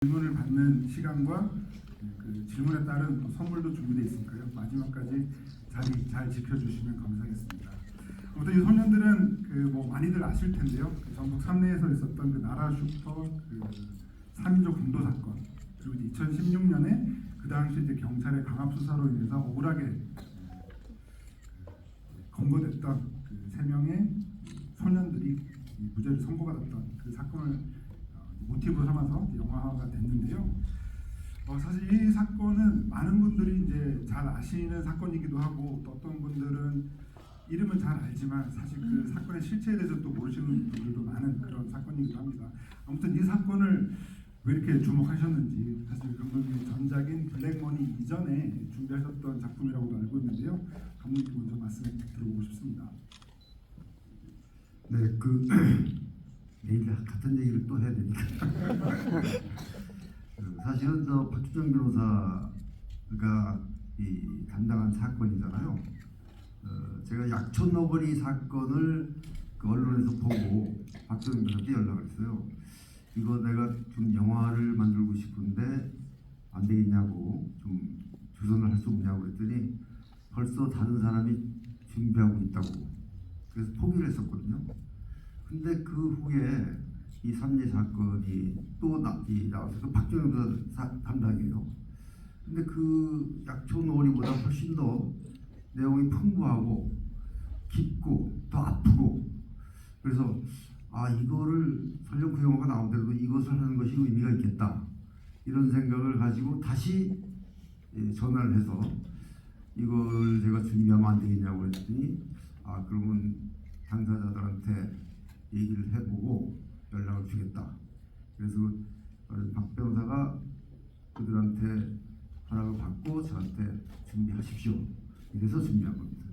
질문을 받는 시간과 그 질문에 따른 또 선물도 준비되어 있으니까요. 마지막까지 자리 잘 지켜주시면 감사하겠습니다. 아무튼 이 소년들은 그 많이들 아실 텐데요. 그 전북 삼내에서 있었던 그 나라 슈퍼 그 3인조 강도 사건, 그리고 2016년에 그 당시 이제 경찰의 강압 수사로 인해서 억울하게 검거됐던 그 3명의 소년들이 무죄를 선고받았던 그 사건을 모티브로 삼아서 영화화가 됐는데요. 사실 이 사건은 많은 분들이 이제 잘 아시는 사건이기도 하고, 또 어떤 분들은 이름은 잘 알지만 사실 그 사건의 실체에 대해서 또 모르시는 분들도 많은 그런 사건이기도 합니다. 아무튼 이 사건을 왜 이렇게 주목하셨는지, 사실 감독님의 전작인 블랙머니 이전에 준비하셨던 작품이라고도 알고 있는데요. 감독님 먼저 말씀 들어보고 싶습니다. 네, 내일 같은 얘기를 또 해야 되니까. 사실은 박주정 변호사가 이 담당한 사건이잖아요. 제가 약촌 너구리 사건을 그 언론에서 보고 박주정 변호사한테 연락을 했어요. 이거 내가 좀 영화를 만들고 싶은데 안 되겠냐고, 좀 주선을 할 수 없냐고 그랬더니 벌써 다른 사람이 준비하고 있다고, 그래서 포기를 했었거든요. 근데 그 후에 이 삼례 사건이 또 나와서 그 박정현 변호사 담당이에요. 근데 그 약촌 너구리보다 훨씬 더 내용이 풍부하고 깊고 더 아프고, 그래서 이거를 설령 그 영화가 나오더라도 이것을 하는 것이 의미가 있겠다, 이런 생각을 가지고 다시 전화를 해서 이걸 제가 준비하면 안 되겠냐고 했더니 그러면 당사자들한테 얘기를 해보고 연락을 주겠다. 그래서 박 변호사가 그들한테 허락을 받고 저한테 준비하십시오, 이래서 준비한 겁니다.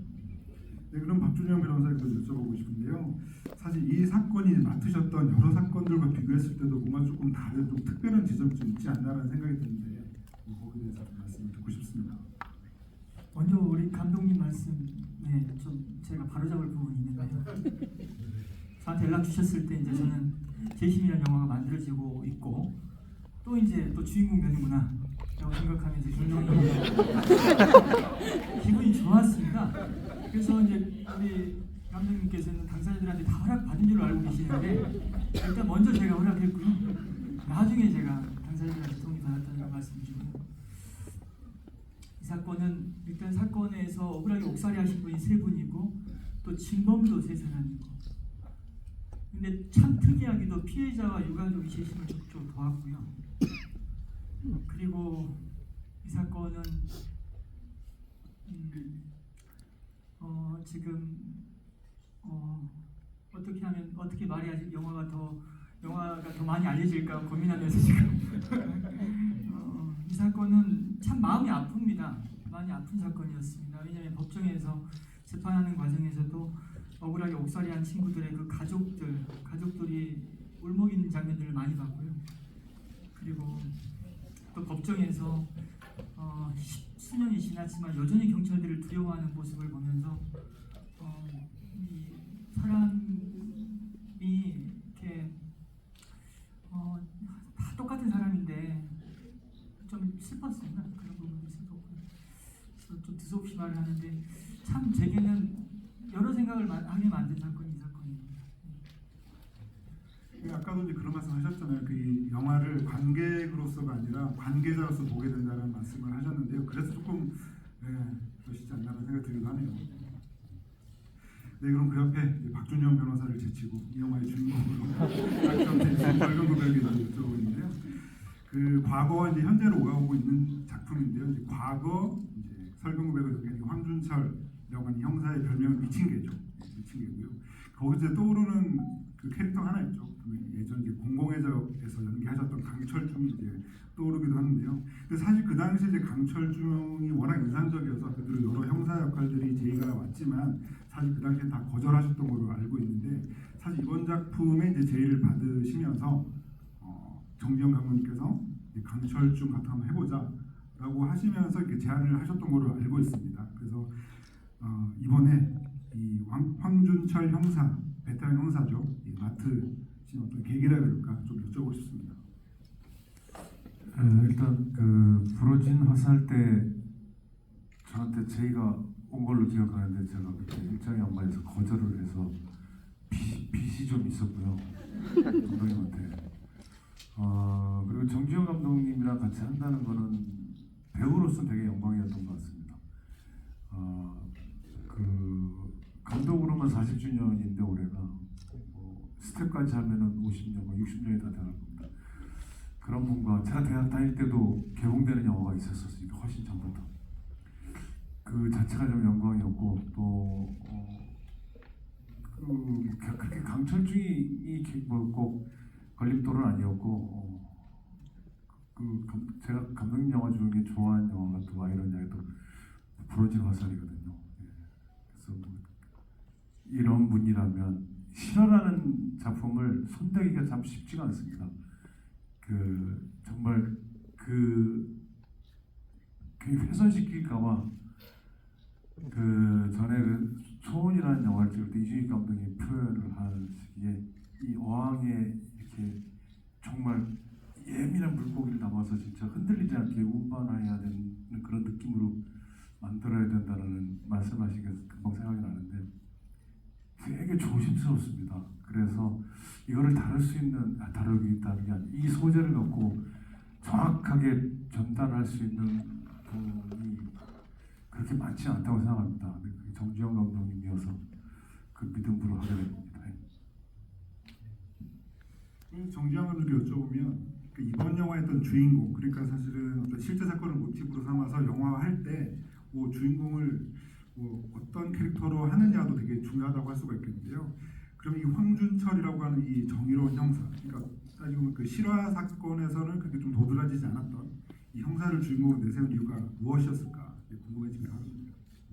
네, 그럼 박준영 변호사에게도 여쭤보고 싶은데요. 사실 이 사건이 맡으셨던 여러 사건들과 비교했을 때도 뭔가 조금 다른, 좀 특별한 지점이 좀 있지 않나라는 생각이 드는데, 거기에 대해서 말씀을 듣고 싶습니다. 먼저 우리 감독님 말씀에 좀 제가 바로잡을 부분이 있는데요. 저한테 연락 주셨을 때 이제 저는 재심이라는 영화가 만들어지고 있고, 또 이제 또 주인공 되는구나 라고 생각하면서 굉장히 기분이 좋았습니다. 그래서 이제 우리 감독님께서는 당사자들한테 다 허락 받은 줄로 알고 계시는데, 일단 먼저 제가 허락했고요. 나중에 제가 당사자들한테 동의 받았다는 말씀 드리고, 이 사건은 일단 사건에서 억울하게 옥살이 하신 분이 3분이고 또 진범도 3사람이고, 근데 참 특이하게도 피해자와 유가족이 재심을 적극적으로 도왔고요. 그리고 이 사건은 지금 어떻게 하면, 어떻게 말해야지 영화가 더 많이 알려질까 고민하면서 지금 이 사건은 참 마음이 아픕니다. 많이 아픈 사건이었습니다. 왜냐하면 법정에서 재판하는 과정에서도 억울하게 옥살이한 친구들의 그 가족들이 울먹이는 장면들을 많이 봤고요. 그리고 또 법정에서 수년이 지났지만 여전히 경찰들을 두려워하는 모습을 보면서 이 사람이 이렇게 다 똑같은 사람인데 좀 슬펐습니다. 그런 부분이 슬펐고요. 그래서 좀 두서없이 말을 하는데 참 제게는 여러 생각을 하게 만든 사건이 이 사건입니다. 아까도 이제 그런 말씀 하셨잖아요. 그 영화를 관객으로서가 아니라 관계자로서 보게 된다는 말씀을 하셨는데요. 그래서 조금 멋있지 않나라는 생각이 들기도 하네요. 네, 그럼 그 옆에 이제 박준영 변호사를 제치고 이 영화의 주인공으로 설경구백에게 여쭤보는데요. 그 과거와 이제 현재로 오가고 있는 작품인데요. 이제 과거 이제 설경구백의 황준철 영화는 형사의 별명은 미친개죠. 미친개고요. 거기서 떠오르는 그 캐릭터 하나 있죠. 예전 이제 공공의적에서 연기하셨던 강철중이 이제 떠오르기도 하는데요. 근데 사실 그 당시 이제 강철중이 워낙 인상적이어서 그들의 여러 형사 역할들이 제의가 왔지만 사실 그 당시에 다 거절하셨던 걸로 알고 있는데, 사실 이번 작품에 이제 제의를 받으시면서 정지영 감독님께서 강철중 같은 거 한번 해보자라고 하시면서 이렇게 제안을 하셨던 걸로 알고 있습니다. 그래서 이번에 이 황준철 형사, 베테랑 형사죠, 이 맡으신 어떤 계기라 그럴까 좀 여쭤보고 싶습니다. 일단 그 부러진 화살 때 저한테 제의가 온 걸로 기억하는데 제가 그때 일장의 안마에서 거절을 해서 빚이 좀 있었고요 감독님한테. 그리고 정지영 감독님이랑 같이 한다는 거는 배우로서 되게 영광이었던 것 같습니다. 그 감독으로만 40주년인데 올해가 스텝까지 하면은 50년, 60년이 다 돼갈 겁니다. 그런 분과 제가 대학 다닐 때도 개봉되는 영화가 있었으니까 훨씬 전부터 그 자체가 좀 영광이었고 또 그렇게 강철중이 꼭 걸림돌은 아니었고 제가 감독님 영화 중에 좋아하는 영화가 또 아이러니 하게도 부러진 화살이거든요. 예. 그래서 이런 분이라면 실화라는 작품을 손대기가 참 쉽지가 않습니다. 정말 훼손시킬까봐 전에 소원이라는 영화를 찍을 때 이준익 감독이 표현을 하시기에 이 어항에 이렇게 정말 예민한 물고기를 담아서 진짜 흔들리지 않게 운반해야 되는 그런 느낌으로 만들어야 된다는 말씀하신 게 금방 생각이 나는데 되게 조심스럽습니다. 그래서 이거를 다루기 다른 게 아니라 이 소재를 갖고 정확하게 전달할 수 있는 분이 그렇게 많지 않다고 생각합니다. 정지영 감독님이어서 그 믿음으로 하게 됩니다. 정지영 감독께 여쭤보면 이번 영화의 어떤 주인공, 그러니까 사실은 어떤 실제 사건을 모티브로 삼아서 영화화할 때 주인공을 어떤 캐릭터로 하느냐도 되게 중요하다고 할 수가 있겠는데요. 그럼 이 황준철이라고 하는 이 정의로운 형사, 그러니까 따지고 보면 그 실화 사건에서는 그렇게 좀 도드라지지 않았던 이 형사를 주인공으로 내세운 이유가 무엇이었을까 궁금해지긴 합니다.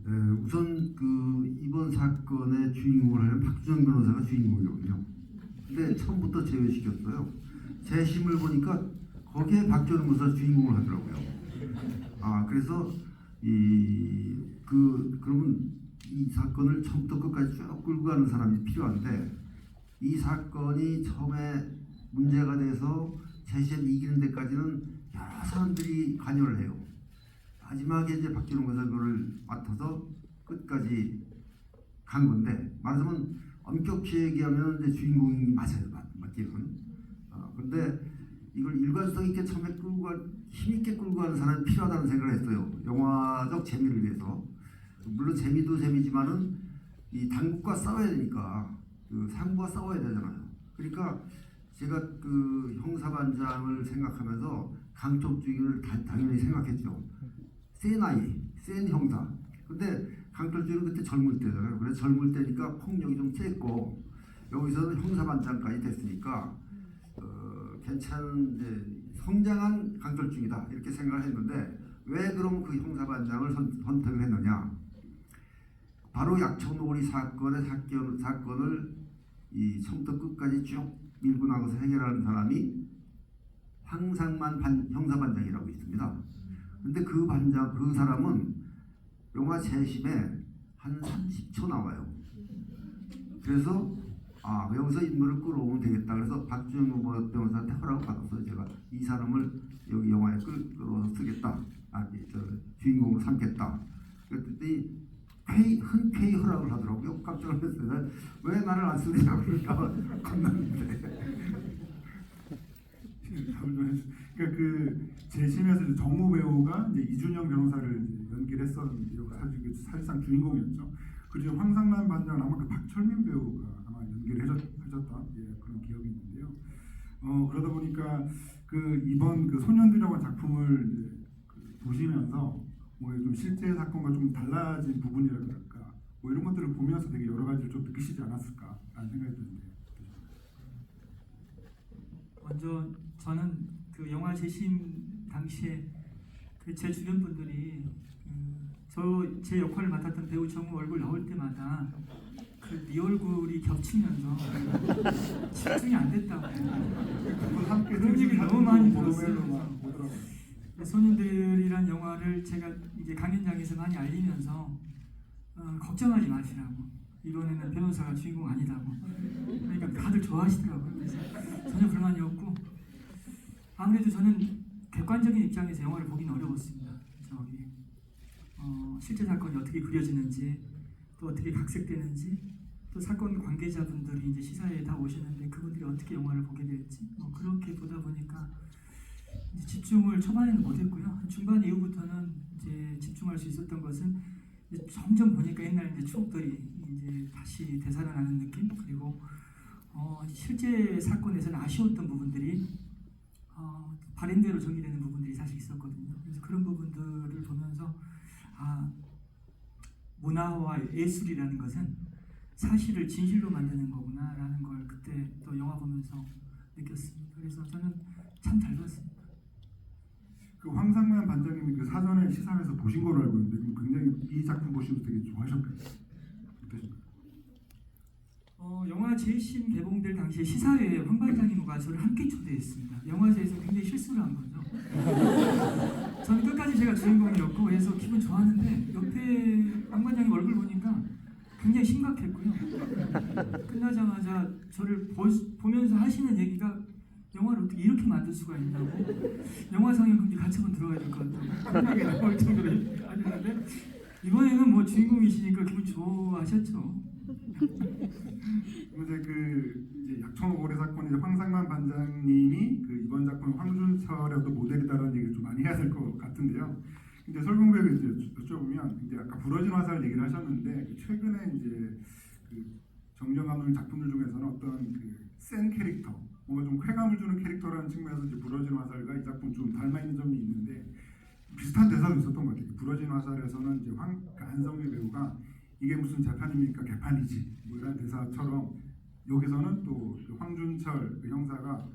네, 우선 그 이번 사건의 주인공을 하는 박주정 변호사가 주인공이거든요. 근데 처음부터 제외시켰어요. 재심을 보니까 거기에 박주정 변호사 주인공을 하더라고요. 그래서 그러면 이 사건을 처음부터 끝까지 쭉 끌고 가는 사람이 필요한데 이 사건이 처음에 문제가 돼서 재심 이기는 데까지는 여러 사람들이 관여를 해요. 마지막에 이제 박준호 변호사가 그걸 맡아서 끝까지 간 건데 말하자면 엄격히 얘기하면 이제 주인공이 맞아요. 맞기는. 근데 이걸 일관성 있게 처음에 힘있게 끌고 가는 사람이 필요하다는 생각을 했어요. 영화적 재미를 위해서. 물론 재미도 재미지만은 이 당국과 싸워야 되니까 상부와 싸워야 되잖아요. 그러니까 제가 그 형사반장을 생각하면서 강철주의를 당연히 생각했죠. 센 형사. 근데 강철주의는 그때 젊을 때잖아요. 그래서 젊을 때니까 폭력이 좀 셌고 여기서는 형사반장까지 됐으니까 괜찮은 이제 성장한 강철중이다 이렇게 생각을 했는데 왜 그럼 그 형사반장을 선택을 했느냐? 바로 약촌오거리 사건의 사건을 이 처음부터 끝까지 쭉 밀고 나가서 해결하는 사람이 황상만 형사반장이라고 있습니다. 근데 그 사람은 영화 재심에 한 30초 나와요. 그래서 여기서 인물을 끌어오면 되겠다. 그래서 박주영 변호사한테 허락을 받았어요. 제가 이 사람을 여기 영화에 끌어서 쓰겠다. 주인공으로 삼겠다. 그랬더니 흔쾌히 허락을 하더라고요. 깜짝 놀랐어요. 왜 나를 안 쓰느냐고 그러니까 겁났는데. 그러니까 그 재심에서 정우 배우가 이제 이준영 변호사를 연기를 했었는데 사실상 주인공이었죠. 그리고 황상만 반장은 아마 그 박철민 배우가 아마 연기를 하셨던 그런 기억이 있는데요. 그러다 보니까 이번 소년들이라고 하는 작품을 보시면서 좀 실제 사건과 좀 달라진 부분이랄까 이런 것들을 보면서 되게 여러 가지를 좀 느끼시지 않았을까라는 생각이 드는데. 먼저 저는 그 영화 재심 당시에 제 주변 분들이 제 역할을 맡았던 배우 정우 얼굴 나올 때마다 네 얼굴이 겹치면서 집중이 안 됐다고 그런 얘기를 너무 많이 들었어요. 소년들이란 영화를 제가 이제 강연장에서 많이 알리면서 걱정하지 마시라고, 이번에는 변호사가 주인공 아니다고, 그러니까 다들 좋아하시더라고요. 그래서 전혀 불만이 없고, 아무래도 저는 객관적인 입장에서 영화를 보기는 어려웠습니다. 저기 실제 사건이 어떻게 그려지는지, 또 어떻게 각색되는지, 또 사건 관계자분들이 이제 시사회에 다 오시는데 그분들이 어떻게 영화를 보게 될지, 그렇게 보다 보니까 이제 집중을 초반에는 못했고요. 중반 이후부터는 이제 집중할 수 있었던 것은 이제 점점 보니까 옛날 이제 추억들이 이제 다시 되살아나는 느낌, 그리고 실제 사건에서는 아쉬웠던 부분들이 바램대로 정리되는 부분들이 사실 있었거든요. 그래서 그런 부분들을 보면서 문화와 예술이라는 것은 사실을 진실로 만드는 거구나라는 걸 그때 또 영화 보면서 느꼈습니다. 그래서 저는 참 잘 봤습니다. 그 황상만 반장님이 그 사전에 시사회에서 보신 걸로 알고 있는데 그럼 굉장히 이 작품 보시면서 되게 좋아하셨겠어요. 어떠신가요? 영화 재심 개봉될 당시에 시사회에 황 반장님과 저를 함께 초대했습니다. 영화제에서 굉장히 실수를 한 거죠. 저는 끝까지 제가 주인공이었고 해서 기분 좋았는데 옆에 황 반장님 얼굴 보니까 굉장히 심각했고요. 끝나자마자 저를 보면서 하시는 얘기가 영화를 어떻게 이렇게 만들 수가 있냐고, 영화 상영 금지 가처분 들어가야 될 것 같다고 그런 얘기 나올 정도로 하셨는데 이번에는 뭐 주인공이시니까 기분 좋아하셨죠. 이제 이제 약천호 고래 사건 이제 황상만 반장님이 그 이번 작품 황준철의 어떤 모델이다라는 얘기를 좀 많이 해야 될 것 같은데요. 이제 설공백을 이제 여쭤보면 이제 아까 부러진 화살 얘기를 하셨는데 최근에 이제 그 정지영 감독의 작품들 중에서는 어떤 그 센 캐릭터, 뭔가 좀 쾌감을 주는 캐릭터라는 측면에서 이제 부러진 화살과 이 작품 좀 닮아 있는 점이 있는데 비슷한 대사도 있었던 것 같아요. 부러진 화살에서는 이제 안성기 배우가 이게 무슨 재판입니까? 개판이지. 뭐 이런 대사처럼 여기서는 또 황준철 그 형사가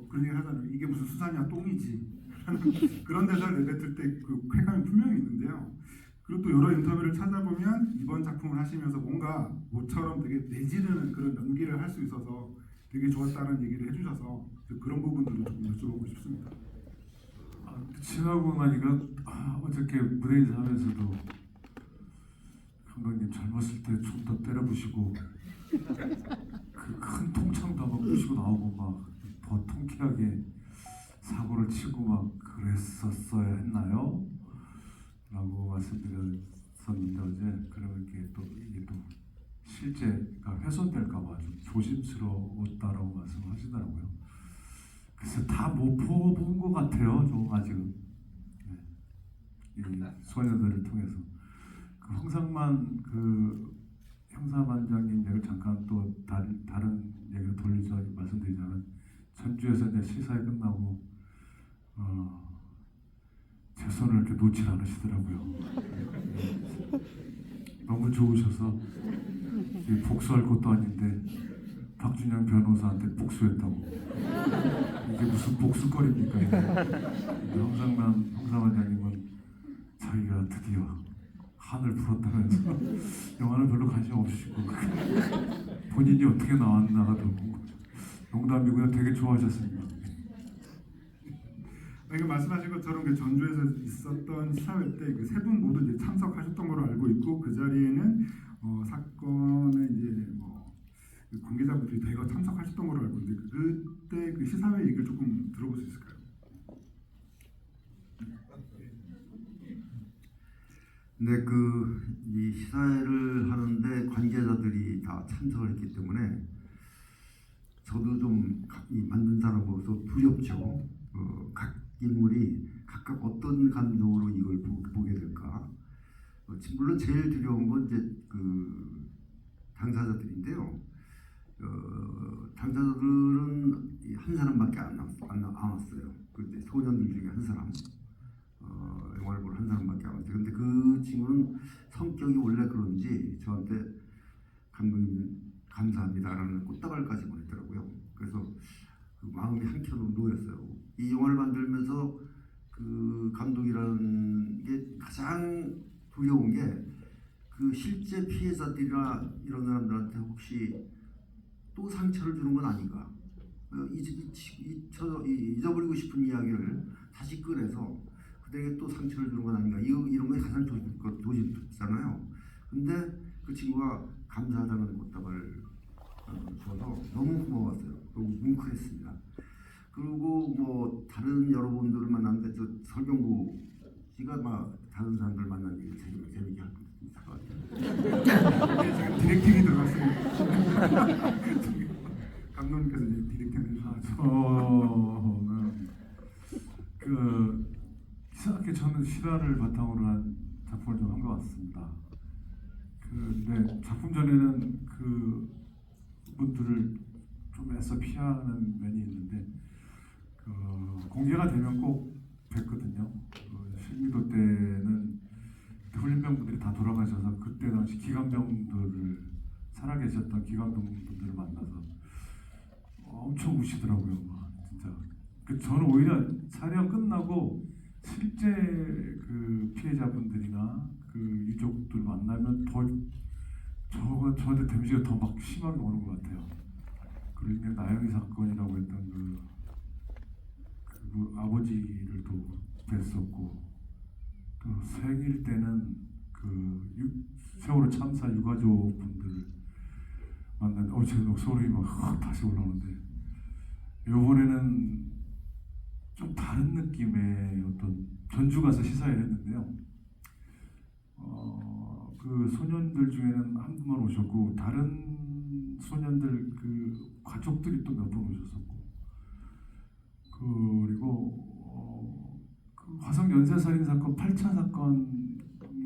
그런 얘기 하잖아요. 이게 무슨 수사냐 똥이지. 그런 대사를 내뱉을 때 그 쾌감이 분명히 있는데요. 그리고 또 여러 인터뷰를 찾아보면 이번 작품을 하시면서 뭔가 모처럼 되게 내지르는 그런 연기를 할 수 있어서 되게 좋았다는 얘기를 해주셔서 그런 부분들도 조금 여쭤보고 싶습니다. 지나고 나니까 어저께 무대 인사하면서도 감독님 젊었을 때 좀 더 때려부시고 그 큰 통창도 막 부시고 나오고 막 더 통쾌하게 사고를 치고 막 그랬었어야 했나요? 라고 말씀드렸었는데 어제 그러면 이게 또 실제가 훼손될까봐 좀 조심스러웠다라고 말씀하시더라고요. 그래서 다 못 본 것 같아요. 좀 아직은 이 소녀들을 통해서 그 황상만 그 형사반장님 얘기를 잠깐 또 다른 얘기를 돌리자 말씀드리자면 전주에서 이제 시사회 끝나고 제 손을 이렇게 놓질 않으시더라고요. 너무 좋으셔서 복수할 것도 아닌데 박준영 변호사한테 복수했다고. 이게 무슨 복수거리입니까? 황상만 형사반장님은 자기가 드디어 한을 풀었다면서 영화는 별로 관심 없으시고 본인이 어떻게 나왔나가 더 궁금해요. 농담이고요. 되게 좋아하셨습니다. 말씀하신 것처럼 그 전주에서 있었던 시사회 때 그 세 분 모두 이제 참석하셨던 걸로 알고 있고 그 자리에는 사건의 이제 그 관계자분들이 대거 참석하셨던 걸로 알고 있는데 그때 그 시사회 얘기를 조금 들어볼 수 있을까요? 네, 이 시사회를 하는데 관계자들이 다 참석을 했기 때문에 저도 좀 이 만든 사람으로서 두렵죠. 각 인물이 각각 어떤 감정으로 이걸 보게 될까. 물론 제일 두려운 건 이제 그 당사자들인데요. 당사자들은 한 사람밖에 안 왔어요. 그 소년들 중에 한 사람. 영화를 볼 한 사람밖에 안 왔어요. 근데 그 친구는 성격이 원래 그런지 저한테 감독님 감사합니다라는 꽃다발까지 보냈더라고요. 그래서 그 마음이 한켠으로 놓였어요. 이 영화를 만들면서 그 감독이라는 게 가장 두려운 게 그 실제 피해자들이나 이런 사람들한테 혹시 또 상처를 주는 건 아닌가. 잊어버리고 싶은 이야기를 다시 꺼내서 그들에게 또 상처를 주는 건 아닌가. 이런 게 가장 조심스럽잖아요. 근데 그 친구가 감사하다는 꽃다발을 줘서 너무 고마웠어요. 너무 뭉클했습니다. 그리고 뭐 다른 여러분들을 만났는데 저 설경구 씨가 막 다른 사람들 만난 얘기 재밌게 할 수 있을 것 같아요. 네, 지금 디렉팅이 들어갔어요. 저기 감독님께서 이제 디렉팅 해주셔서 저는 이상하게 저는 실화를 바탕으로 한 작품을 좀 한 것 같습니다. 근데 작품 전에는 그 분들을 좀 애써 피하는 면이 있는데 공개가 되면 꼭 뵀거든요. 실미도 때는 훈련병분들이 다 돌아가셔서 그때 당시 기관병들을 살아계셨던 기관병분들을 만나서 엄청 우시더라고요. 진짜. 저는 오히려 촬영 끝나고 실제 그 피해자분들이나 그 유족들 만나면 더 저한테 데미지가 더 막 심하게 오는 것 같아요. 그리고 나영이 사건이라고 했던 그 아버지를 또 뵀었고 또 생일 때는 세월호 참사 유가족 분들을 만났는데 지금 소름이 막 다시 올라오는데 이번에는 좀 다른 느낌의 어떤 전주 가서 시사회를 했는데요. 그 소년들 중에는 한 분만 오셨고 다른 소년들 그 가족들이 또 몇 분 오셨었고 그리고 그 화성 연쇄살인 사건 8차 사건에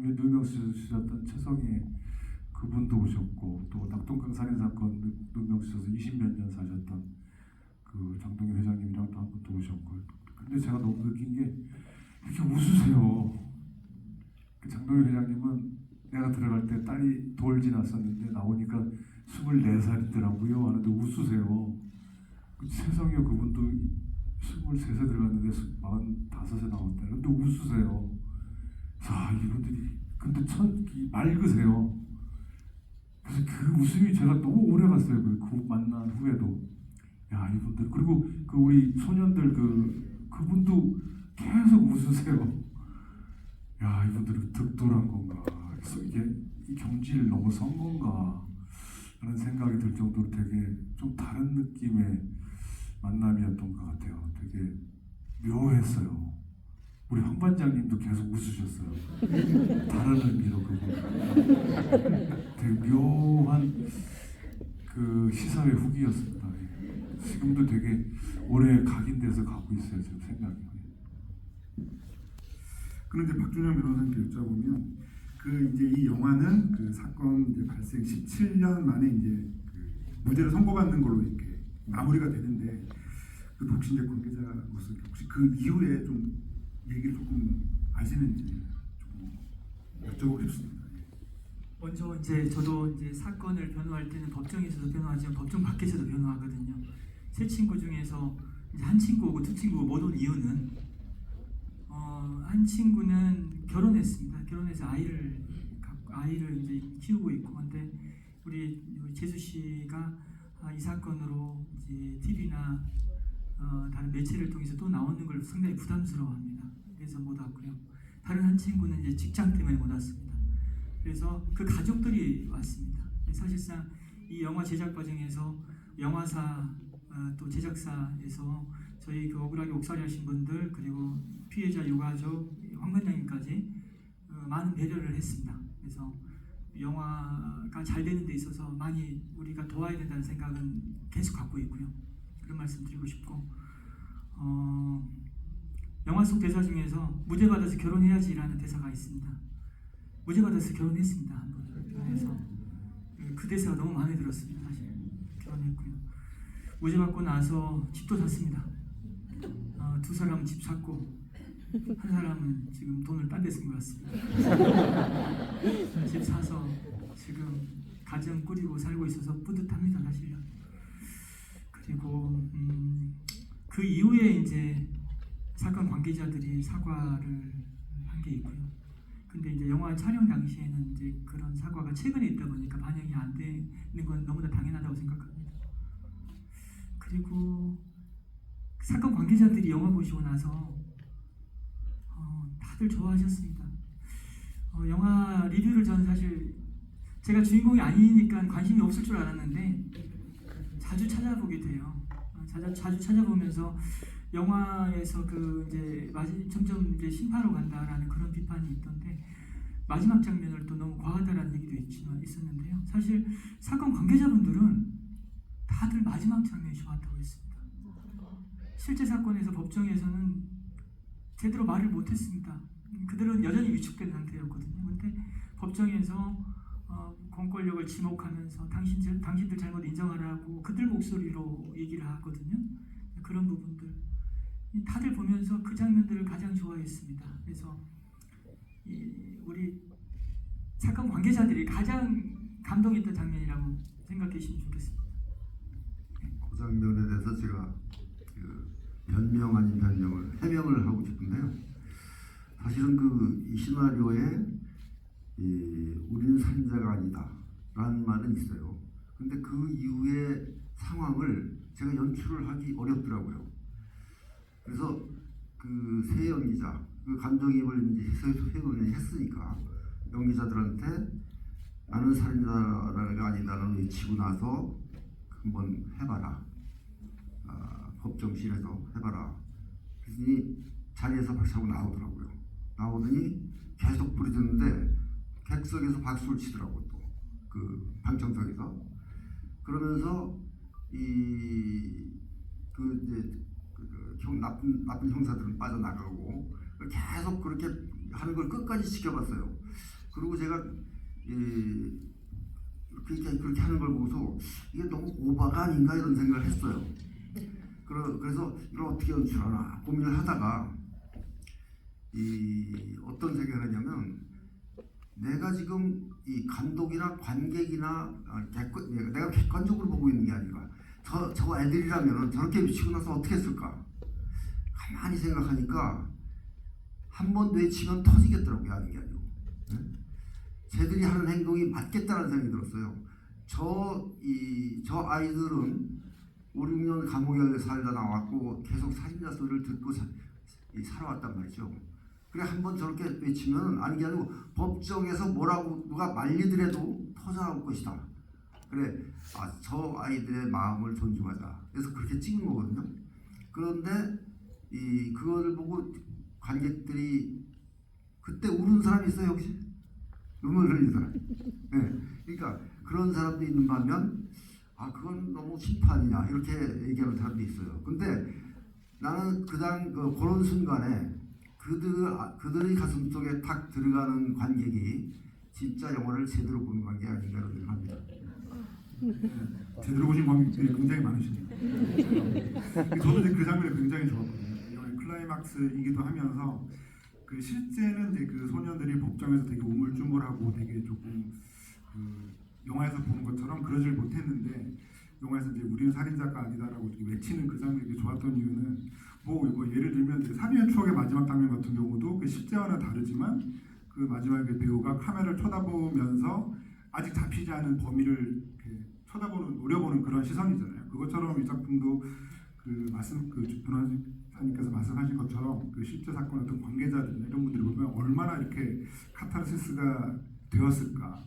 누명 쓰셨던 최성희 그분도 오셨고 또 낙동강 살인 사건 누명 쓰셔서 20몇 년 사셨던 그 장동희 회장님이랑 또 한 분도 오셨고 근데 제가 너무 느낀 게 이렇게 웃으세요. 그 장동희 회장님은 내가 들어갈 때 딸이 돌 지났었는데 나오니까 24살이더라고요 하는데 웃으세요. 최성희 그분도 23세 들어갔는데 45세 나왔다. 근데 웃으세요. 자, 이분들이 근데 맑으세요. 그래서 그 웃음이 제가 너무 오래 갔어요. 그 만난 후에도. 야, 이분들 그리고 그 우리 소년들 그분도 계속 웃으세요. 야, 이분들은 득도란 건가? 그래서 이게 이 경지를 넘어선 건가? 라는 생각이 들 정도로 되게 좀 다른 느낌의 만남이었던 것 같아요. 되게 묘했어요. 우리 황 반장님도 계속 웃으셨어요. 다른 의미로 그분. 되게 묘한 그 시사회 후기였습니다. 지금도 되게 오래 각인돼서 가고 있어요. 지금 생각이. 그런데 박준영 변호사님께 여쭤보면 이제 이 영화는 그 사건 이제 발생 17년 만에 이제 그 무죄를 선고받는 걸로 이렇게 마무리가 되는데 그 혹시 이제 관계자로서 혹시 그 이후에 좀 얘기를 조금 아시는지 좀 여쭤보고 싶습니다. 먼저 이제 저도 이제 사건을 변호할 때는 법정에서도 변호하지만 법정 밖에서도 변호하거든요. 세 친구 중에서 이제 한 친구고 두 친구가 못 온 이유는 한 친구는 결혼했습니다. 결혼해서 아이를 이제 키우고 있고 근데 우리 재수 씨가 이 사건으로 이제 TV나 다른 매체를 통해서 또 나오는 걸 상당히 부담스러워합니다. 그래서 못 왔고요. 다른 한 친구는 이제 직장 때문에 못 왔습니다. 그래서 그 가족들이 왔습니다. 사실상 이 영화 제작 과정에서 영화사 또 제작사에서 저희 그 억울하게 옥살이 하신 분들 그리고 피해자 유가족 황 관장님까지 많은 배려를 했습니다. 그래서 영화가 잘 되는 데 있어서 많이 우리가 도와야 된다는 생각은 계속 갖고 있고요. 그런 말씀 드리고 싶고 영화 속 대사 중에서 무죄 받아서 결혼해야지라는 대사가 있습니다. 무죄 받아서 결혼했습니다. 한번 결혼해서 그 대사가 너무 마음에 들었습니다. 사실 결혼했고요. 무죄 받고 나서 집도 샀습니다. 두 사람은 집 샀고 한 사람은 지금 돈을 딴 데 쓴 것 같습니다. 집 사서 지금 가정 꾸리고 살고 있어서 뿌듯합니다. 사실요. 그리고 그 이후에 이제 사건 관계자들이 사과를 한 게 있고요. 근데 이제 영화 촬영 당시에는 이제 그런 사과가 최근에 있다 보니까 반영이 안 되는 건 너무나 당연하다고 생각합니다. 그리고 사건 관계자들이 영화 보시고 나서 다들 좋아하셨습니다. 영화 리뷰를 저는 사실 제가 주인공이 아니니까 관심이 없을 줄 알았는데 자주 찾아보게 돼요. 자주 찾아보면서 영화에서 이제 점점 이제 심파로 간다라는 그런 비판이 있던데 마지막 장면을 또 너무 과하다라는 얘기도 있었는데요. 사실 사건 관계자분들은 다들 마지막 장면이 좋았다고 했습니다. 실제 사건에서 법정에서는 제대로 말을 못했습니다. 그들은 여전히 위축된 상태였거든요. 근데 법정에서 공권력을 지목하면서 당신들 잘못 인정하라고 그들 목소리로 얘기를 하거든요. 그런 부분들 다들 보면서 그 장면들을 가장 좋아했습니다. 그래서 우리 사건 관계자들이 가장 감동했던 장면이라고 생각해 주시면 좋겠습니다. 그 장면에 대해서 제가 변명 아닌 변명을 해명을 하고 싶은데요. 사실은 이 시나리오에 우리는 살인자가 아니다라는 말은 있어요. 근데 그 이후의 상황을 제가 연출을 하기 어렵더라고요. 그래서 새 연기자, 감정이입을 이제 해소를 했으니까 연기자들한테 나는 살인자가 아니다라는 외치고 나서 한번 해봐라. 법정실에서 해봐라. 그랬더니 자리에서 박수하고 나오더라고요. 나오더니 계속 부르짖는데 객석에서 박수를 치더라고 또 방청석에서. 그러면서 나쁜 형사들은 빠져나가고 계속 그렇게 하는 걸 끝까지 지켜봤어요. 그리고 제가 그렇게 하는 걸 보고서 이게 너무 오바가 아닌가 이런 생각을 했어요. 그래서 이걸 어떻게 연출하나 고민을 하다가 어떤 생각을 하냐면 내가 지금 이 감독이나 관객이나 내가 객관적으로 보고 있는 게 아니라 저 애들이라면 저렇게 미치고 나서 어떻게 했을까? 가만히 생각하니까 한 번 외치면 터지겠더라고요. 아닌 게 아니고. 네? 쟤들이 하는 행동이 맞겠다는 생각이 들었어요. 저 아이들은 5, 6년 감옥에 살다 나왔고 계속 살인자 소리를 듣고 살아왔단 말이죠. 그래 한 번 저렇게 외치면 아닌 게 아니고 법정에서 뭐라고 누가 말리더라도 터져나올 것이다. 그래 저 아이들의 마음을 존중하자. 그래서 그렇게 찍은 거거든요. 그런데 그거를 보고 관객들이 그때 우는 사람이 있어요 혹시? 눈물 흘리는 사람. 네. 그러니까 그런 사람도 있는 반면 그건 너무 심판이냐 이렇게 얘기하는 사람도 있어요. 근데 나는 그런 순간에 그들의 가슴 속에 탁 들어가는 관객이 진짜 영화를 제대로 보는 관계 아닌가 이런 생각합니다. 제대로 보신 관객들이 굉장히 많으시네요. 저도 이제 그 장면이 굉장히 좋았거든요. 영화의 클라이막스이기도 하면서 실제는 이제 소년들이 법정에서 되게 우물쭈물하고 되게 조금 영화에서 보는 것처럼 그러질 못했는데 영화에서 이제 우리는 살인자가 아니다라고 외치는 그 장면이 좋았던 이유는 이거 예를 들면 살인의 추억의 마지막 장면 같은 경우도 실제와는 다르지만 그 마지막에 배우가 카메라를 쳐다보면서 아직 잡히지 않은 범인을 노려보는 그런 시선이잖아요. 그것처럼 이 작품도 변호사님께서 말씀하신 것처럼 실제 사건 어떤 관계자들 이런 분들이 보면 얼마나 이렇게 카타르시스가 되었을까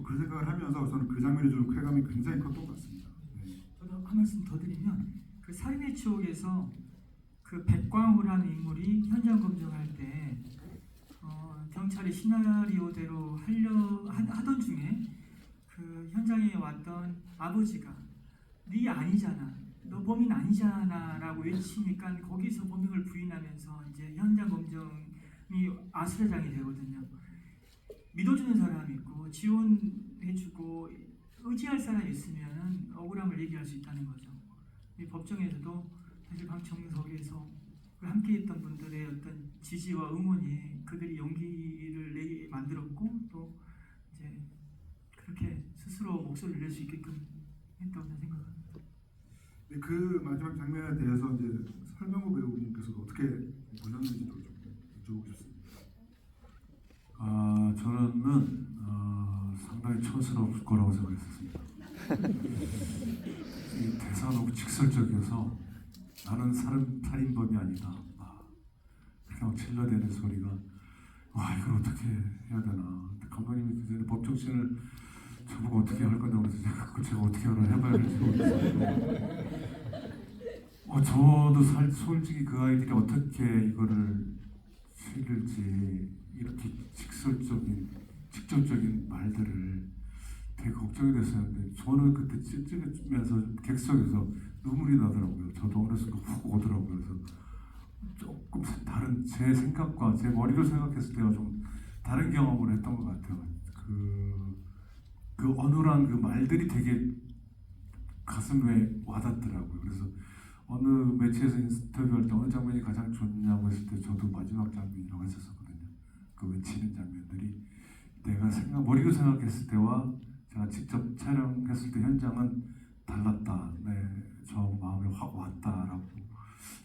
그런 생각을 하면서 저는 그 장면에 주는 쾌감이 굉장히 컸던 것 같습니다. 네. 저도 한 말씀 더 드리면 살인의 추억에서 백광호라는 인물이 현장 검증할 때 경찰이 시나리오대로 하던 중에 현장에 왔던 아버지가 네 아니잖아, 너 범인 아니잖아라고 외치니까 거기서 범행을 부인하면서 이제 현장 검증이 아수라장이 되거든요. 믿어주는 사람이 있고 지원해주고 의지할 사람이 있으면 억울함을 얘기할 수 있다는 거죠. 이 법정에서도 사실 방청석에서 함께했던 분들의 어떤 지지와 응원이 그들이 용기를 내게 만들었고 또 이제 그렇게 스스로 목소리를 낼 수 있게끔 했다고 생각합니다. 네, 그 마지막 장면에 대해서 이제 설명호 배우님께서도 어떻게 보셨는지도 좀 여쭤보고 싶습니다. 저는 상당히 촌스러울 거라고 생각했었습니다. 이 대사가 너무 직설적이어서 나는 살인범이 아니다. 그냥 찔러대는 소리가 이걸 어떻게 해야 되나. 감독님이 그전에 법정씬을 저보고 어떻게 할 거냐고 그래서 제가 어떻게 하나 해봐야 할지 모르겠어요. 저도 솔직히 그 아이들이 어떻게 이거를 실을지 이렇게 직접적인 말들을 되게 걱정이 됐었는데 저는 그때 찍으면서 객석에서 눈물이 나더라고요. 저도 어느 순간 훅 오더라고요. 그래서 조금 다른 제 생각과 제 머리로 생각했을 때와 좀 다른 경험을 했던 것 같아요. 그 어눌한 그 말들이 되게 가슴에 와닿더라고요. 그래서 어느 매체에서 인터뷰할 때 어느 장면이 가장 좋냐고 했을 때 저도 마지막 장면이라고 했었거든요. 그 외치는 장면들이 내가 머리로 생각했을 때와 제가 직접 촬영했을 때 현장은 달랐다. 저 마음에 확 왔다라고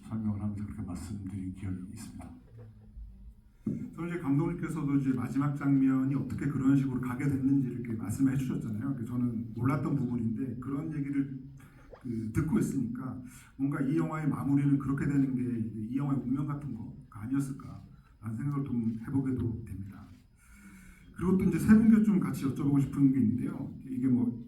설명을 하면서 그렇게 말씀드린 기억이 있습니다. 저는 이제 감독님께서도 이제 마지막 장면이 어떻게 그런 식으로 가게 됐는지 이렇게 말씀해 주셨잖아요. 저는 몰랐던 부분인데 그런 얘기를 듣고 있으니까 뭔가 이 영화의 마무리는 그렇게 되는 게 이 영화의 운명 같은 거가 아니었을까라는 생각을 좀 해보게도 됩니다. 그리고 또 이제 세 분께 좀 같이 여쭤보고 싶은 게 있는데요. 이게 뭐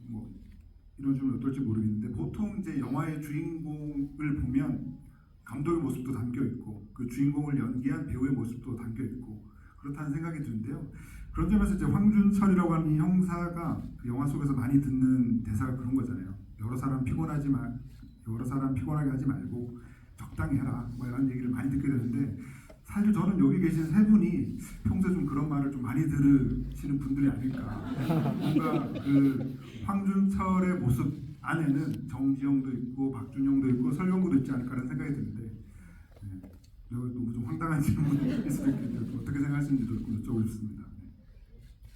이런 질문 어떨지 모르겠는데 보통 이제 영화의 주인공을 보면 감독의 모습도 담겨 있고 그 주인공을 연기한 배우의 모습도 담겨 있고 그렇다는 생각이 드는데요. 그런 점에서 이제 황준철이라고 하는 이 형사가 그 영화 속에서 많이 듣는 대사가 그런 거잖아요. 여러 사람 피곤하게 하지 말고 적당히 해라. 뭐 이런 얘기를 많이 듣게 되는데 사실 저는 여기 계신 세 분이 평소에 좀 그런 말을 좀 많이 들으시는 분들이 아닐까. 뭔가 그 황준철의 모습 안에는 정지영도 있고 박준영도 있고 설경구도 있지 않을까라는 생각이 드는데 여기 너무 좀 황당한 질문일 수도 있겠는데 어떻게 생각하시는지도 좀 여쭤보고 싶습니다.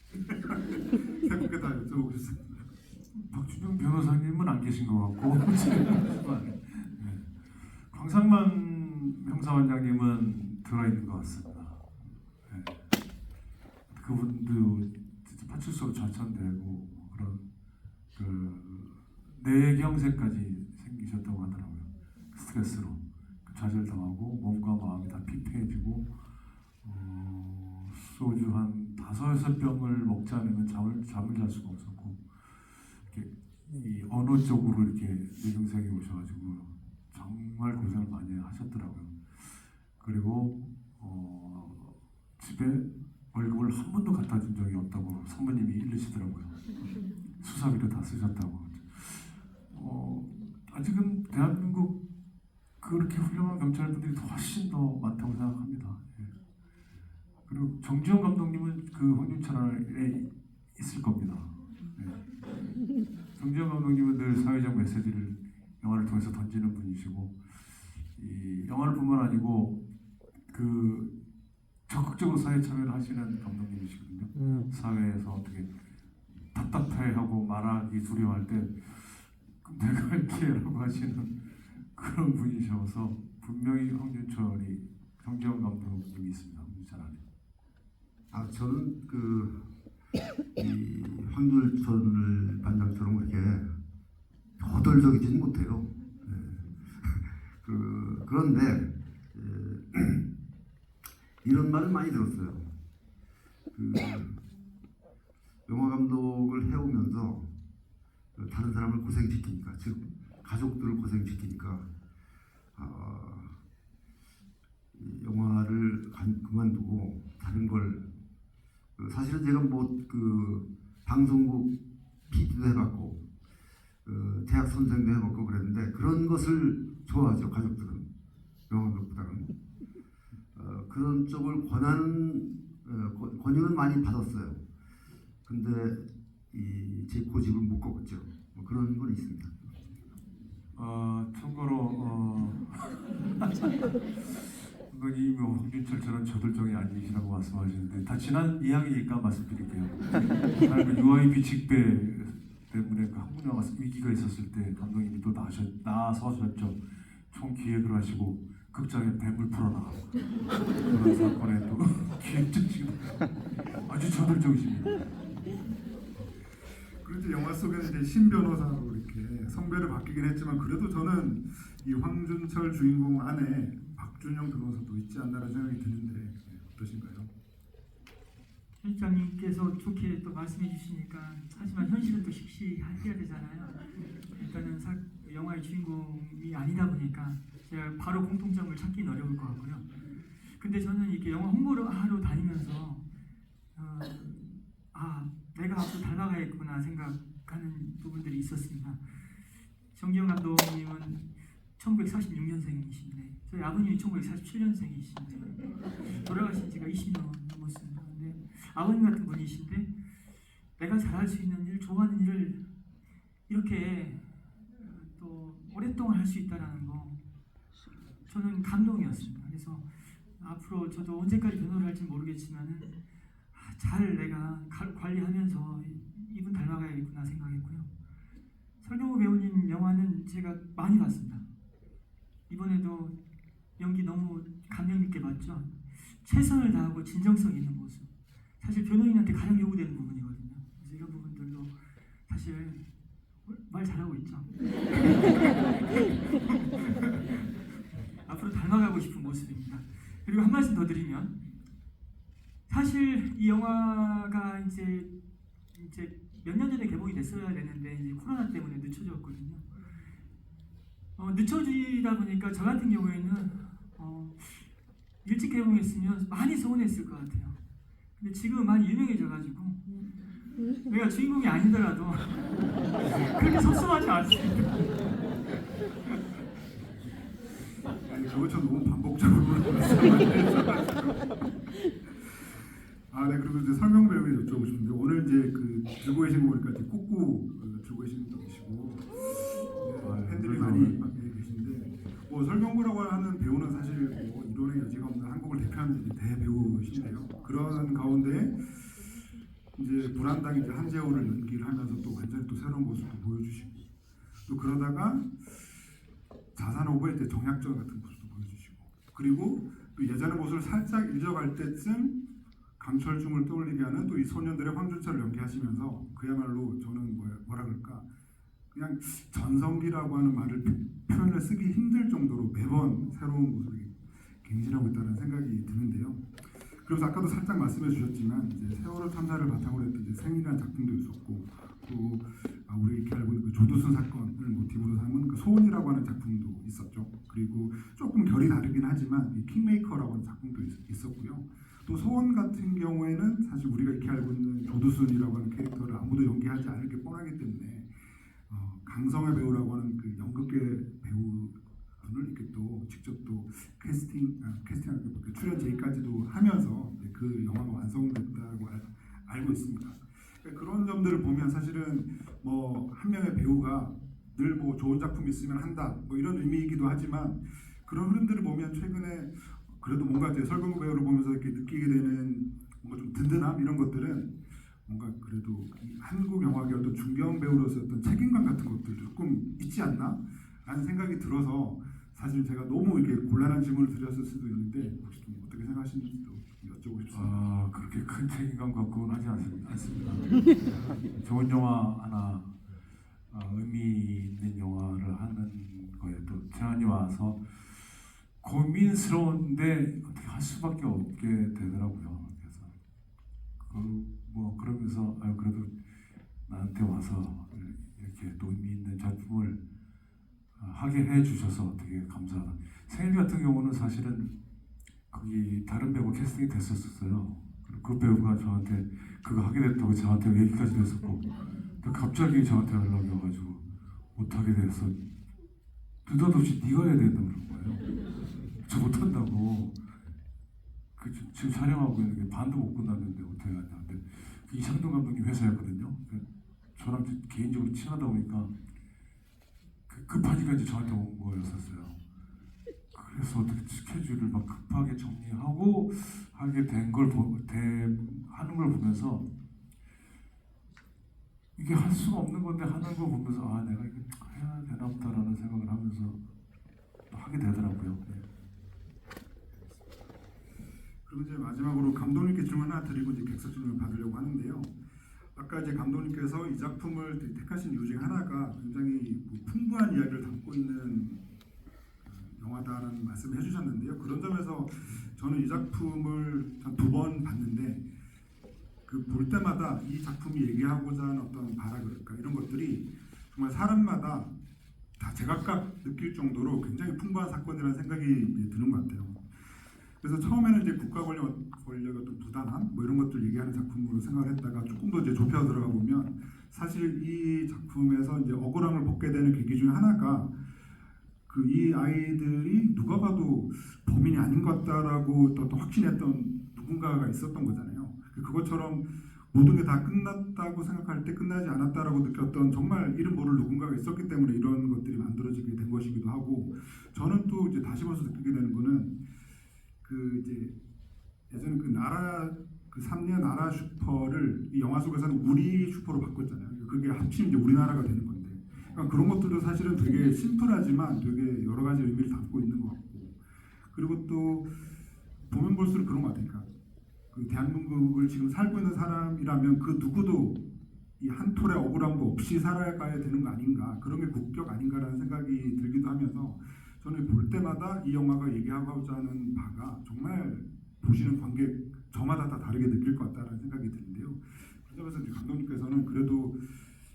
세 분께 다 여쭤보고 싶습니다. 박준영 변호사님은 안 계신 것 같고 광상만 형사원장님은 들어있는 것 같습니다. 그분도 진짜 파출소로 좌천되고 그런 뇌경색까지 생기셨다고 하더라고요. 스트레스로 좌절당하고 몸과 마음이 다 피폐해지고 소주 한 5-6병을 먹지 않으면 잠을 잘 수가 없었고 이렇게 이 언어 쪽으로 이렇게 뇌경색이 오셔가지고 정말 고생을 많이 하셨더라고요. 그리고 집에 월급을 한 번도 갖다 준 적이 없다고 선배님이 일르시더라고요. 수사비로 다 쓰셨다고. 아직은 대한민국 그렇게 훌륭한 경찰분들이 훨씬 더 많다고 생각합니다. 그리고 정지영 감독님은 그 황준철 안에 있을 겁니다. 정지영 감독님은 늘 사회적 메시지를 영화를 통해서 던지는 분이시고 이 영화를 뿐만 아니고 그 적극적으로 사회 참여를 하시는 감독님이시거든요. 사회에서 어떻게 답답해하고 말하기 두려워할 때 내가 할게라고 하시는 그런 분이셔서 분명히 황준철이 정지영 감독님이 있습니다. 황준철 안에. 저는 이 황준철 반장처럼 그렇게 허덜적이지는 못해요. 그런데 이런 말을 많이 들었어요. 영화 감독을 해오면서 다른 사람을 고생시키니까, 즉 가족들을 고생시키니까 영화를 그만두고 다른 걸 사실은 제가 방송국 PD도 해봤고 대학 선생도 해봤고 그랬는데 그런 것을 좋아하죠. 가족들은 영화 감독보다는 그런 쪽을 권유는 많이 받았어요. 근데 제 고집을 못 꺾었죠. 그런 건 있습니다. 참고로 감독님이 황준철처럼 저돌적이 아니시라고 말씀하시는데 다 지난 이야기니까 말씀드릴게요. UIP 직배 때문에 그 한국 영화 위기가 있었을 때 감독님이 또 나서셨죠. 총 기획을 하시고 극장에 뱀을 풀어라 그런 사건에 또 기획자시고 아주 저돌적이십니다. 그런데 영화 속에는 이제 신 변호사로 이렇게 성배를 바뀌긴 했지만 그래도 저는 이 황준철 주인공 안에 박준영 변호사도 있지 않나라는 생각이 드는데 어떠신가요? 편집장님께서 좋게 또 말씀해 주시니까 하지만 현실은 또 식시해야 되잖아요. 일단은 영화의 주인공이 아니다 보니까 제가 바로 공통점을 찾기는 어려울 것 같고요. 근데 저는 이렇게 영화 홍보를 하러 다니면서 내가 앞으로 닮아가야겠구나 생각하는 부분들이 있었습니다. 정기영 감독님은 1946년생이신데 저희 아버님이 1947년생이신데 돌아가신 지가 20년 넘었습니다. 근데 아버님 같은 분이신데 내가 잘할 수 있는 일, 좋아하는 일을 이렇게 또 오랫동안 할 수 있다는 거 저는 감동이었습니다. 그래서 앞으로 저도 언제까지 변호를 할지 모르겠지만은 잘 내가 관리하면서 이분 닮아가야겠구나 생각했고요. 설경구 배우님 영화는 제가 많이 봤습니다. 이번에도 연기 너무 감명 깊게 봤죠. 최선을 다하고 진정성 있는 모습. 사실 변호인한테 가장 요구되는 부분이거든요. 그래서 이런 부분들도 사실 말 잘하고 있죠. 앞으로 닮아가고 싶은 모습입니다. 그리고 한 말씀 더 드리면 사실 이 영화가 이제 몇 년 전에 개봉이 됐어야 되는데 이제 코로나 때문에 늦춰졌거든요. 늦춰지다 보니까 저 같은 경우에는 일찍 개봉했으면 많이 서운했을 것 같아요. 근데 지금 많이 유명해져가지고 내가 주인공이 아니더라도 그렇게 섭섭하지 않습니다. 아니 그것처럼 너무 반복적으로 말씀하셔서 네, 그리고 이제 설명 배우에 여쭤보고 싶은데 오늘 이제 그 들고 계신 거 보니까 이제 꾹꾹 들고 계신 분도 계시고 팬들이 많이 계신데 설경구라고 하는 배우는 사실 이론의 여지가 없는 한국을 대표하는 이제 대배우신데요. 그런 가운데 이제 불안당 이제 한재호를 연기를 하면서 또 완전히 또 새로운 모습도 보여주시고 또 그러다가 자산 오버의 때 정약전 같은 모습도 보여주시고 그리고 또 예전의 모습을 살짝 잊어갈 때쯤 강철중을 떠올리게 하는 또 이 소년들의 황준철을 연기하시면서 그야말로 저는 뭐라 그럴까 그냥 전성기라고 하는 말을 표현을 쓰기 힘들 정도로 매번 새로운 모습이 갱신하고 있다는 생각이 드는데요. 그래서 아까도 살짝 말씀해 주셨지만 이제 세월호 참사를 바탕으로 했던 이제 생이라는 작품도 있었고 또 우리 이렇게 알고 있는 그 조두순 사건을 모티브로 삼은 그 소원이라고 하는 작품도 있었죠. 그리고 조금 결이 다르긴 하지만 이 킹메이커라고 하는 작품도 있었고요. 또 소원 같은 경우에는 사실 우리가 이렇게 알고 있는 조두순이라고 하는 캐릭터를 아무도 연기하지 않을 게 뻔하기 때문에 강성의 배우라고 하는 그 연극계 배우분을 이렇게 또 직접 또 캐스팅하는 출연 제의까지도 하면서 그 영화가 완성됐다고 알고 있습니다. 그러니까 그런 점들을 보면 사실은 한 명의 배우가 늘 좋은 작품 있으면 한다 이런 의미이기도 하지만 그런 흐름들을 보면 최근에 그래도 뭔가 이제 설경구 배우를 보면서 이렇게 느끼게 되는 뭔가 좀 든든함 이런 것들은 뭔가 그래도 한국 영화계 어떤 중견 배우로서 어떤 책임감 같은 것들 조금 있지 않나? 라는 생각이 들어서 사실 제가 너무 이렇게 곤란한 질문을 드렸을 수도 있는데 혹시 좀 어떻게 생각하시는지도 여쭤보고 싶습니다. 그렇게 큰 책임감 갖고는 하지 않습니다. 좋은 영화 하나 의미 있는 영화를 하는 거에 또 제안이 와서 고민스러운데 어떻게 할 수밖에 없게 되더라고요. 그래서 그러면서 그래도 나한테 와서 이렇게 또 의미 있는 작품을 하게 해주셔서 되게 감사하다. 생일 같은 경우는 사실은 거기 다른 배우 캐스팅이 됐었어요. 그 배우가 저한테 그거 하게 됐다고 저한테 얘기까지 됐었고 갑자기 저한테 연락이 와가지고 못하게 돼서 느닷없이 네가 해야 된다고 그런 거예요. 저 못한다고. 지금 촬영하고 있는 게 반도 못 끝났는데 어떻게 하냐. 근데 이창동 감독님 회사였거든요. 저랑 개인적으로 친하다 보니까 급하니까 이제 저한테 온 거였었어요. 그래서 어떻게 스케줄을 막 급하게 정리하고 하게 된 걸 하는 걸 보면서 이게 할 수가 없는 건데 하는 거 보면서 내가 이거 해야 되나 보다라는 생각을 하면서 하게 되더라고요. 네. 그리고 이제 마지막으로 감독님께 질문 하나 드리고 이제 객석 질문 받으려고 하는데요. 아까 이제 감독님께서 이 작품을 택하신 이유 중에 하나가 굉장히 풍부한 이야기를 담고 있는 영화다라는 말씀을 해주셨는데요. 그런 점에서 저는 이 작품을 한 2번 봤는데 그 볼 때마다 이 작품이 얘기하고자 하는 어떤 바라 그럴까 이런 것들이 정말 사람마다 다 제각각 느낄 정도로 굉장히 풍부한 사건이라는 생각이 이제 드는 것 같아요. 그래서 처음에는 이제 국가 권력의 어떤 부당함 뭐 이런 것들 얘기하는 작품으로 생각을 했다가 조금 더 이제 좁혀 들어가 보면 사실 이 작품에서 이제 억울함을 벗게 되는 계기 중에 하나가 그 이 아이들이 누가 봐도 범인이 아닌 것 같다라고 또 확신했던 누군가가 있었던 거잖아요. 그것처럼 모든 게 다 끝났다고 생각할 때 끝나지 않았다라고 느꼈던 정말 이름 모를 누군가가 있었기 때문에 이런 것들이 만들어지게 된 것이기도 하고 저는 또 이제 다시 벌써 느끼게 되는 거는 그 이제 예전에 그 나라 그 3년 나라 슈퍼를 이 영화 속에서는 우리 슈퍼로 바꿨잖아요. 그게 합치면 이제 우리나라가 되는 건데 그러니까 그런 것들도 사실은 되게 심플하지만 되게 여러 가지 의미를 담고 있는 것 같고 그리고 또 보면 볼수록 그런 것 같으니까 그 대한민국을 지금 살고 있는 사람이라면 그 누구도 이 한 톨의 억울함도 없이 살아가야 되는 거 아닌가 그런 게 국격 아닌가라는 생각이 들기도 하면서 저는 볼 때마다 이 영화가 얘기하고자 하는 바가 정말 보시는 관객 저마다 다 다르게 느낄 것 같다는 생각이 드는데요. 그래서 이제 감독님께서는 그래도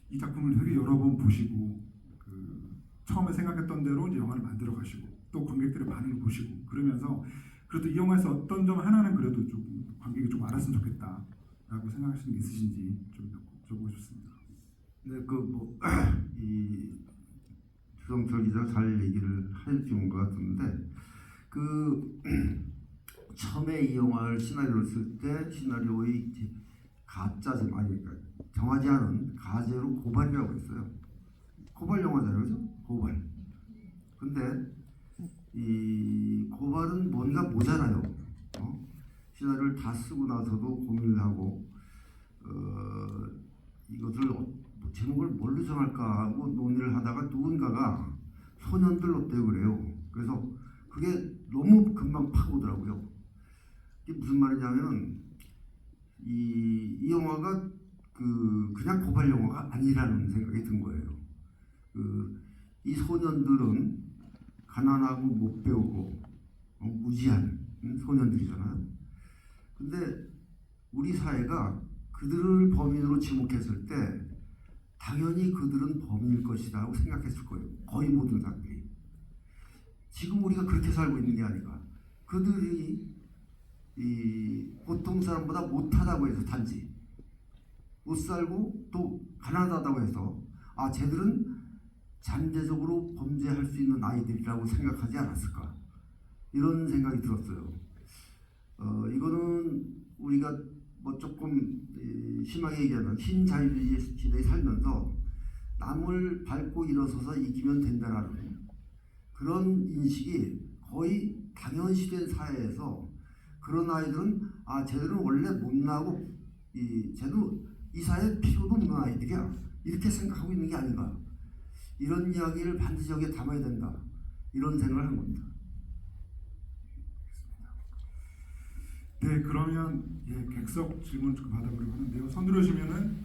이 작품을 되게 여러 번 보시고 그 처음에 생각했던 대로 이제 영화를 만들어 가시고 또 관객들의 반응을 보시고 그러면서 그래도 이 영화에서 어떤 점 하나는 그래도 좀 관객이 좀 알았으면 좋겠다라고 생각하시는 게 있으신지 좀 여쭤보고 싶습니다. 네, 이 주성철 기자가 잘 얘기를 해준 것 같은데 그 처음에 이 영화를 시나리오를 쓸 때 시나리오의 가짜제 아니니까 정하지 않은 가제로 고발이라고 했어요. 고발 영화잖아요, 그죠? 고발. 근데 이 고발은 뭔가 모자라요. 시나리오를 다 쓰고 나서도 고민을 하고 이것을 제목을 뭘로 정할까 하고 논의를 하다가 누군가가 소년들 어때요 그래요. 그래서 그게 너무 금방 파고더라고요. 이게 무슨 말이냐면 이 영화가 그냥 고발 영화가 아니라는 생각이 든 거예요. 이 소년들은 가난하고 못 배우고 무지한 소년들이잖아요. 근데 우리 사회가 그들을 범인으로 지목했을 때 당연히 그들은 범인일 것이라고 생각했을 거예요. 거의 모든 사람들이. 지금 우리가 그렇게 살고 있는 게 아닌가. 그들이 이 보통 사람보다 못하다고 해서 단지 못 살고 또 가난하다고 해서 쟤들은 잠재적으로 범죄할 수 있는 아이들이라고 생각하지 않았을까 이런 생각이 들었어요. 이거는 우리가 뭐 조금 심하게 얘기하면 신자유주의 시대에 살면서 남을 밟고 일어서서 이기면 된다라는 그런 인식이 거의 당연시된 사회에서 그런 아이들은 쟤들은 원래 못나고 쟤도 이 사회에 필요도 없는 아이들이야 이렇게 생각하고 있는 게 아닌가 이런 이야기를 반드시 여기에 담아야 된다 이런 생각을 한 겁니다. 네, 그러면 객석 질문 좀 받아보려고 하는데요. 손 들어주시면은